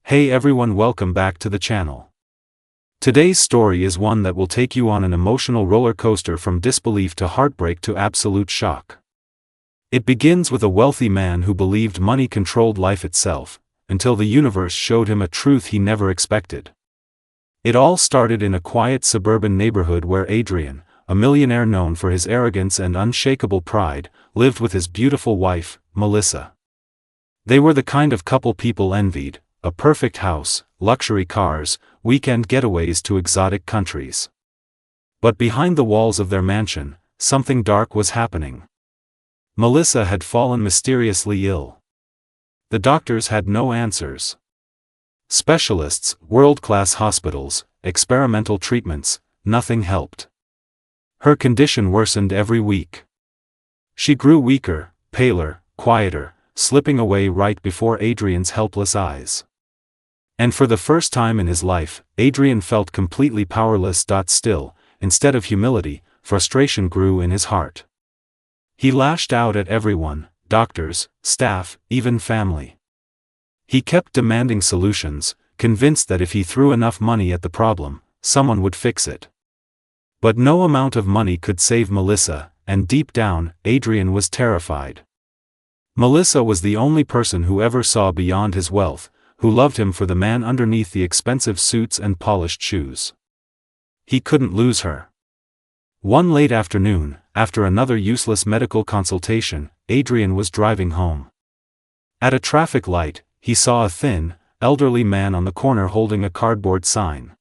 Hey everyone, welcome back to the channel. Today's story is one that will take you on an emotional roller coaster from disbelief to heartbreak to absolute shock. It begins with a wealthy man who believed money controlled life itself, until the universe showed him a truth he never expected. It all started in a quiet suburban neighborhood where Adrian, a millionaire known for his arrogance and unshakable pride, lived with his beautiful wife, Melissa. They were the kind of couple people envied: a perfect house, luxury cars, weekend getaways to exotic countries. But behind the walls of their mansion, something dark was happening. Melissa had fallen mysteriously ill. The doctors had no answers. Specialists, world-class hospitals, experimental treatments, nothing helped. Her condition worsened every week. She grew weaker, paler, quieter, slipping away right before Adrian's helpless eyes. And for the first time in his life, Adrian felt completely powerless. Still, instead of humility, frustration grew in his heart. He lashed out at everyone: doctors, staff, even family. He kept demanding solutions, convinced that if he threw enough money at the problem, someone would fix it. But no amount of money could save Melissa, and deep down, Adrian was terrified. Melissa was the only person who ever saw beyond his wealth, who loved him for the man underneath the expensive suits and polished shoes. He couldn't lose her. One late afternoon, after another useless medical consultation, Adrian was driving home. At a traffic light, he saw a thin, elderly man on the corner holding a cardboard sign.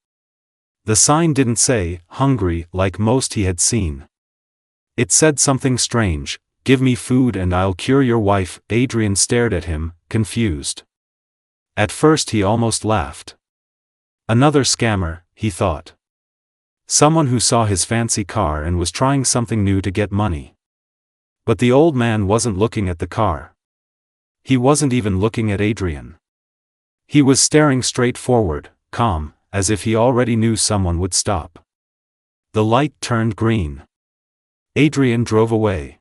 The sign didn't say "hungry" like most he had seen. It said something strange: "Give me food and I'll cure your wife." Adrian stared at him, confused. At first he almost laughed. Another scammer, he thought. Someone who saw his fancy car and was trying something new to get money. But the old man wasn't looking at the car. He wasn't even looking at Adrian. He was staring straight forward, calm, as if he already knew someone would stop. The light turned green. Adrian drove away.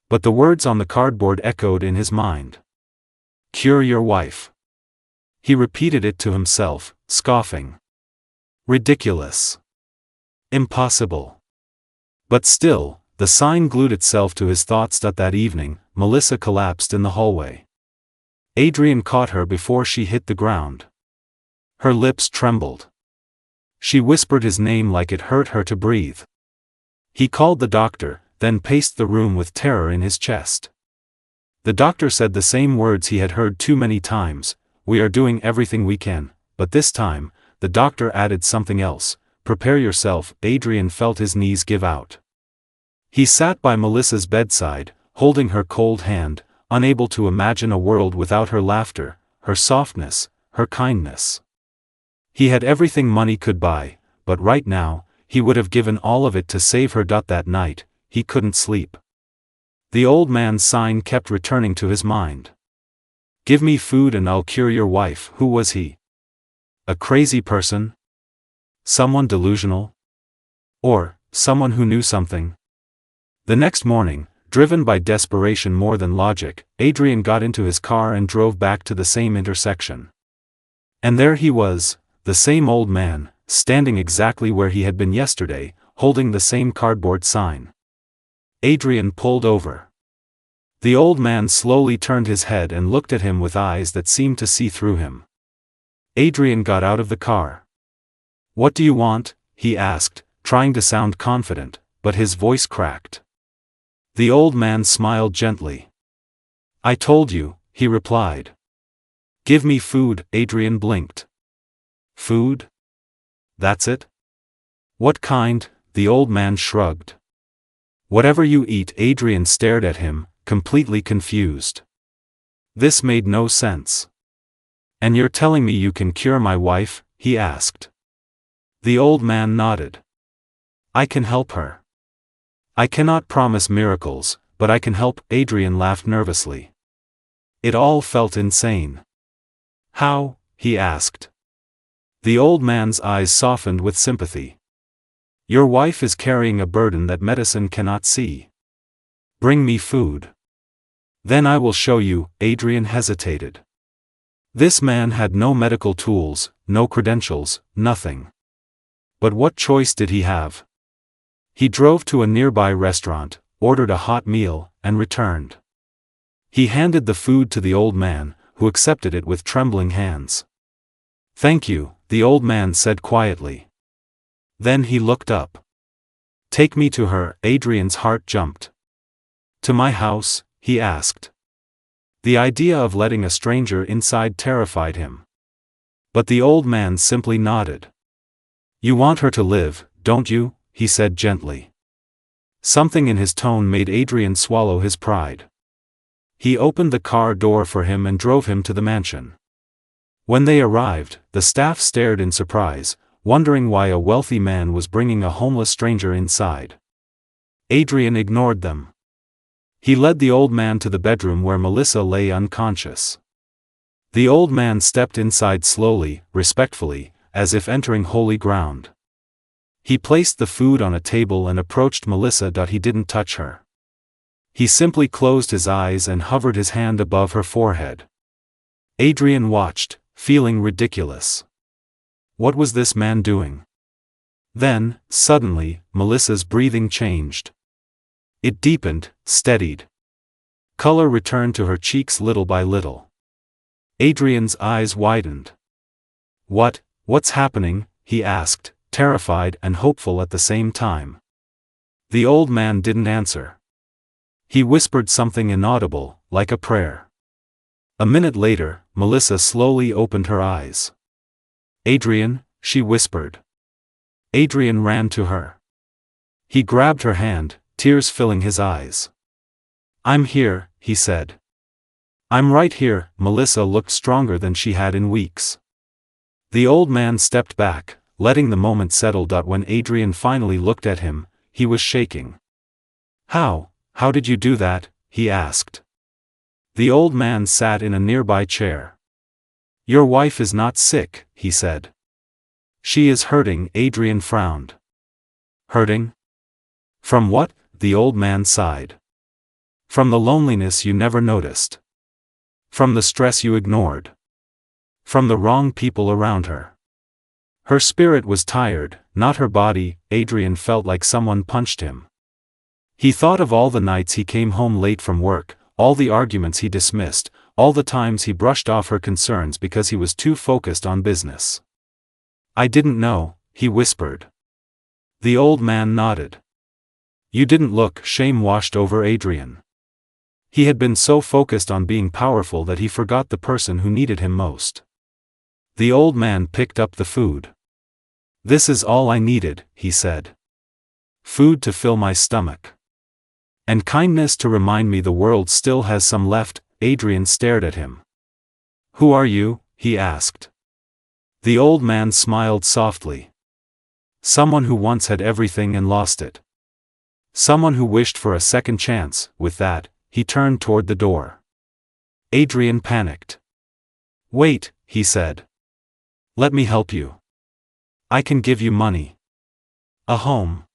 But the words on the cardboard echoed in his mind. "Cure your wife." He repeated it to himself, scoffing. Ridiculous. Impossible. But still, the sign glued itself to his thoughts. That evening, Melissa collapsed in the hallway. Adrian caught her before she hit the ground. Her lips trembled. She whispered his name like it hurt her to breathe. He called the doctor, then paced the room with terror in his chest. The doctor said the same words he had heard too many times: "We are doing everything we can," but this time, the doctor added something else: "Prepare yourself." Adrian felt his knees give out. He sat by Melissa's bedside, holding her cold hand, unable to imagine a world without her laughter, her softness, her kindness. He had everything money could buy, but right now, he would have given all of it to save her. That night, he couldn't sleep. The old man's sign kept returning to his mind. "Give me food and I'll cure your wife." Who was he? A crazy person? Someone delusional? Or someone who knew something? The next morning, driven by desperation more than logic, Adrian got into his car and drove back to the same intersection. And there he was, the same old man, standing exactly where he had been yesterday, holding the same cardboard sign. Adrian pulled over. The old man slowly turned his head and looked at him with eyes that seemed to see through him. Adrian got out of the car. "What do you want?" he asked, trying to sound confident, but his voice cracked. The old man smiled gently. "I told you," he replied. "Give me food." Adrian blinked. "Food? That's it? What kind?" The old man shrugged. "Whatever you eat." Adrian stared at him, completely confused. This made no sense. "And you're telling me you can cure my wife?" he asked. The old man nodded. "I can help her. I cannot promise miracles, but I can help." Adrian laughed nervously. It all felt insane. "How?" he asked. The old man's eyes softened with sympathy. "Your wife is carrying a burden that medicine cannot see. Bring me food. Then I will show you." Adrian hesitated. This man had no medical tools, no credentials, nothing. But what choice did he have? He drove to a nearby restaurant, ordered a hot meal, and returned. He handed the food to the old man, who accepted it with trembling hands. "Thank you," the old man said quietly. Then he looked up. "Take me to her." Adrian's heart jumped. "To my house?" he asked. The idea of letting a stranger inside terrified him. But the old man simply nodded. "You want her to live, don't you?" he said gently. Something in his tone made Adrian swallow his pride. He opened the car door for him and drove him to the mansion. When they arrived, the staff stared in surprise, wondering why a wealthy man was bringing a homeless stranger inside. Adrian ignored them. He led the old man to the bedroom where Melissa lay unconscious. The old man stepped inside slowly, respectfully, as if entering holy ground. He placed the food on a table and approached Melissa. He didn't touch her. He simply closed his eyes and hovered his hand above her forehead. Adrian watched, feeling ridiculous. What was this man doing? Then, suddenly, Melissa's breathing changed. It deepened, steadied. Color returned to her cheeks little by little. Adrian's eyes widened. What's happening?" he asked, terrified and hopeful at the same time. The old man didn't answer. He whispered something inaudible, like a prayer. A minute later, Melissa slowly opened her eyes. "Adrian," she whispered. Adrian ran to her. He grabbed her hand, tears filling his eyes. "I'm here," he said. "I'm right here." Melissa looked stronger than she had in weeks. The old man stepped back, letting the moment settle. When Adrian finally looked at him, he was shaking. How did you do that?" he asked. The old man sat in a nearby chair. "Your wife is not sick," he said. "She is hurting." Adrian frowned. "Hurting? From what?" the old man sighed. "From the loneliness you never noticed. From the stress you ignored. From the wrong people around her. Her spirit was tired, not her body." Adrian felt like someone punched him. He thought of all the nights he came home late from work, all the arguments he dismissed, all the times he brushed off her concerns because he was too focused on business. "I didn't know," he whispered. The old man nodded. "You didn't look." Shame washed over Adrian. He had been so focused on being powerful that he forgot the person who needed him most. The old man picked up the food. "This is all I needed," he said. "Food to fill my stomach. And kindness to remind me the world still has some left." Adrian stared at him. "Who are you?" he asked. The old man smiled softly. "Someone who once had everything and lost it. Someone who wished for a second chance." With that, he turned toward the door. Adrian panicked. "Wait," he said. "Let me help you. I can give you money. A home.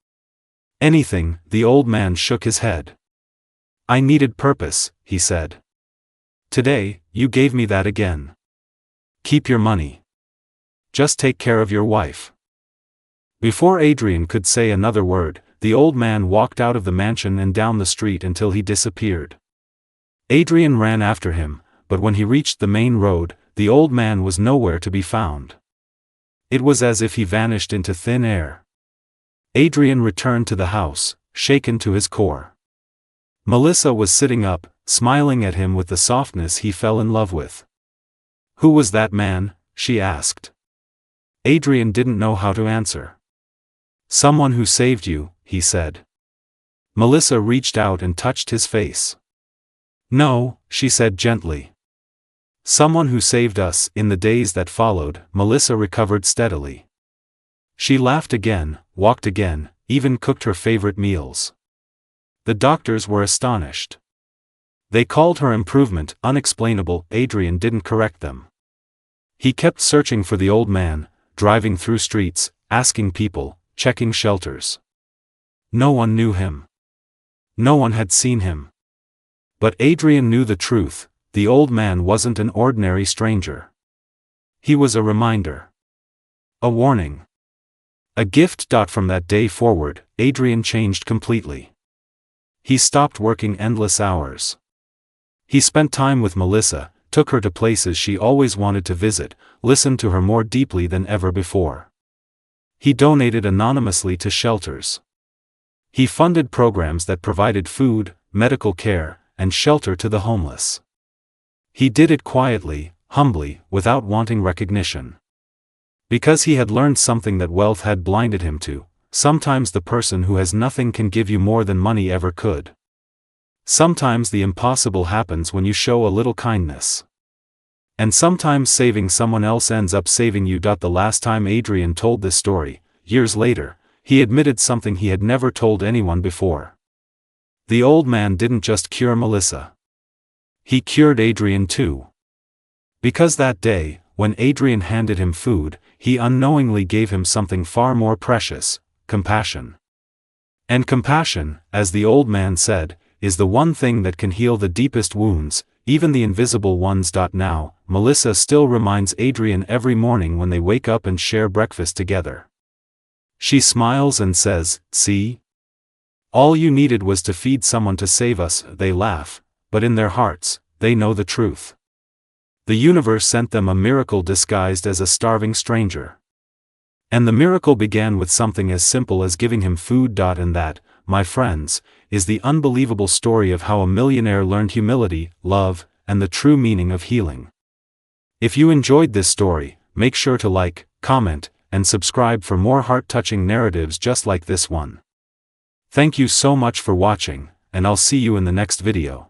Anything." The old man shook his head. "I needed purpose," he said. "Today, you gave me that again. Keep your money. Just take care of your wife." Before Adrian could say another word, the old man walked out of the mansion and down the street until he disappeared. Adrian ran after him, but when he reached the main road, the old man was nowhere to be found. It was as if he vanished into thin air. Adrian returned to the house, shaken to his core. Melissa was sitting up, smiling at him with the softness he fell in love with. "Who was that man?" she asked. Adrian didn't know how to answer. "Someone who saved you," he said. Melissa reached out and touched his face. "No," she said gently. "Someone who saved us." In the days that followed, Melissa recovered steadily. She laughed again, walked again, even cooked her favorite meals. The doctors were astonished. They called her improvement unexplainable. Adrian didn't correct them. He kept searching for the old man, driving through streets, asking people, checking shelters. No one knew him. No one had seen him. But Adrian knew the truth: the old man wasn't an ordinary stranger. He was a reminder. A warning. A gift. From that day forward, Adrian changed completely. He stopped working endless hours. He spent time with Melissa, took her to places she always wanted to visit, listened to her more deeply than ever before. He donated anonymously to shelters. He funded programs that provided food, medical care, and shelter to the homeless. He did it quietly, humbly, without wanting recognition. Because he had learned something that wealth had blinded him to: sometimes the person who has nothing can give you more than money ever could. Sometimes the impossible happens when you show a little kindness. And sometimes saving someone else ends up saving you. The last time Adrian told this story, years later, he admitted something he had never told anyone before. The old man didn't just cure Melissa. He cured Adrian too. Because that day, when Adrian handed him food, he unknowingly gave him something far more precious: compassion. And compassion, as the old man said, is the one thing that can heal the deepest wounds, even the invisible ones. Now, Melissa still reminds Adrian every morning when they wake up and share breakfast together. She smiles and says, "See? All you needed was to feed someone to save us." They laugh, but in their hearts, they know the truth. The universe sent them a miracle disguised as a starving stranger. And the miracle began with something as simple as giving him food. And that, my friends, is the unbelievable story of how a millionaire learned humility, love, and the true meaning of healing. If you enjoyed this story, make sure to like, comment, and subscribe for more heart-touching narratives just like this one. Thank you so much for watching, and I'll see you in the next video.